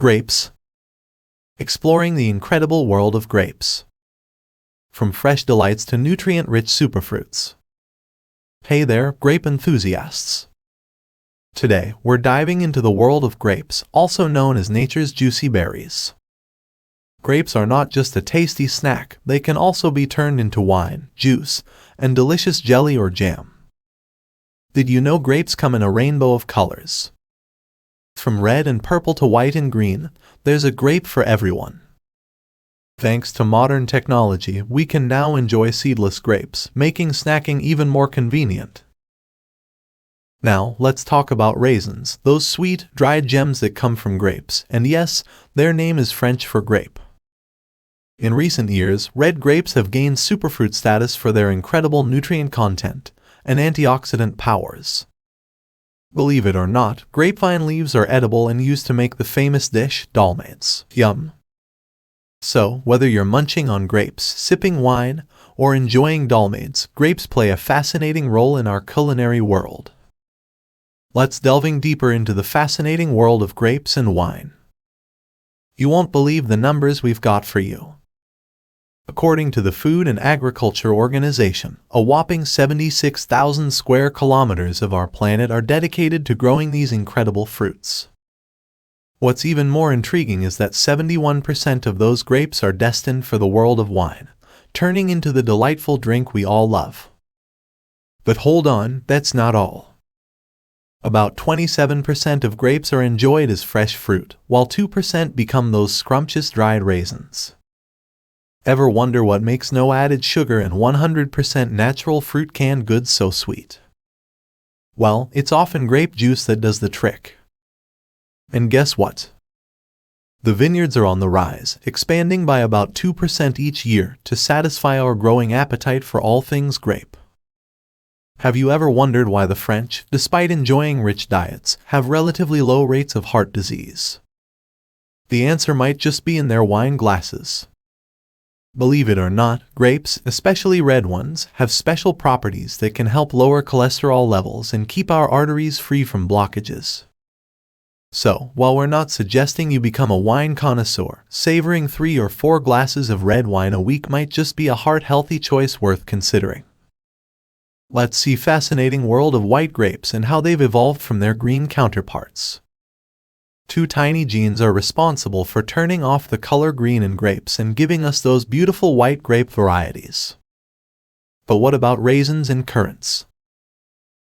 Grapes. Exploring the incredible world of grapes. From fresh delights to nutrient-rich superfruits. Hey there, grape enthusiasts! Today, we're diving into the world of grapes, also known as nature's juicy berries. Grapes are not just a tasty snack, they can also be turned into wine, juice, and delicious jelly or jam. Did you know grapes come in a rainbow of colors? From red and purple to white and green, there's a grape for everyone. Thanks to modern technology, we can now enjoy seedless grapes, making snacking even more convenient. Now, let's talk about raisins, those sweet, dried gems that come from grapes, and yes, their name is French for grape. In recent years, red grapes have gained superfruit status for their incredible nutrient content and antioxidant powers. Believe it or not, grapevine leaves are edible and used to make the famous dish, dolmades. Yum! So, whether you're munching on grapes, sipping wine, or enjoying dolmades, grapes play a fascinating role in our culinary world. Let's delving deeper into the fascinating world of grapes and wine. You won't believe the numbers we've got for you. According to the Food and Agriculture Organization, a whopping 76,000 square kilometers of our planet are dedicated to growing these incredible fruits. What's even more intriguing is that 71% of those grapes are destined for the world of wine, turning into the delightful drink we all love. But hold on, that's not all. About 27% of grapes are enjoyed as fresh fruit, while 2% become those scrumptious dried raisins. Ever wonder what makes no added sugar and 100% natural fruit canned goods so sweet? Well, it's often grape juice that does the trick. And guess what? The vineyards are on the rise, expanding by about 2% each year to satisfy our growing appetite for all things grape. Have you ever wondered why the French, despite enjoying rich diets, have relatively low rates of heart disease? The answer might just be in their wine glasses. Believe it or not, grapes, especially red ones, have special properties that can help lower cholesterol levels and keep our arteries free from blockages. So, while we're not suggesting you become a wine connoisseur, savoring 3 or 4 glasses of red wine a week might just be a heart-healthy choice worth considering. Let's see fascinating world of white grapes and how they've evolved from their green counterparts. 2 tiny genes are responsible for turning off the color green in grapes and giving us those beautiful white grape varieties. But what about raisins and currants?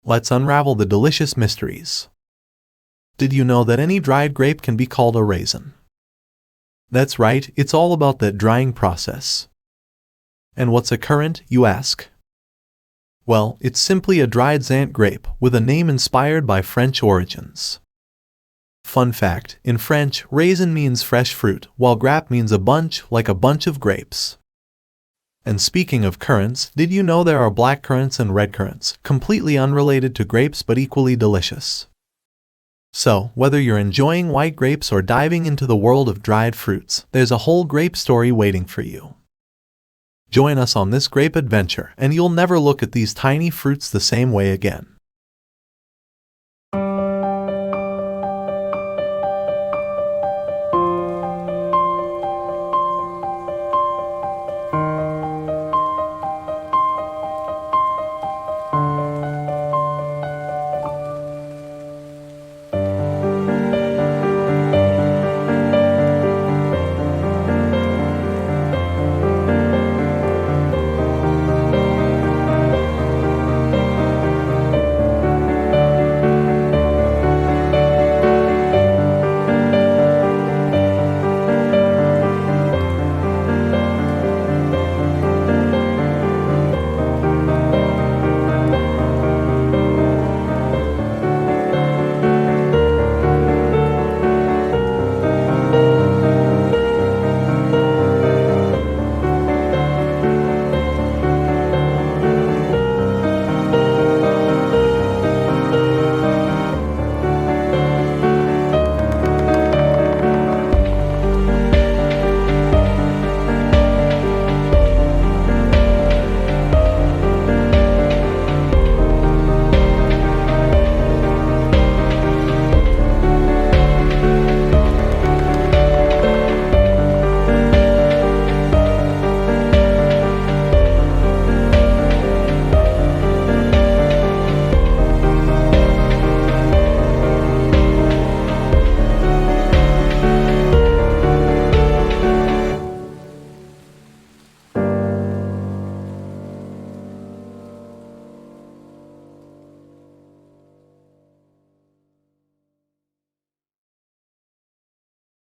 Let's unravel the delicious mysteries. Did you know that any dried grape can be called a raisin? That's right, it's all about that drying process. And what's a currant, you ask? Well, it's simply a dried xanth grape with a name inspired by French origins. Fun fact, in French, raisin means fresh fruit, while grape means a bunch, like a bunch of grapes. And speaking of currants, did you know there are black currants and red currants, completely unrelated to grapes but equally delicious? So, whether you're enjoying white grapes or diving into the world of dried fruits, there's a whole grape story waiting for you. Join us on this grape adventure, and you'll never look at these tiny fruits the same way again.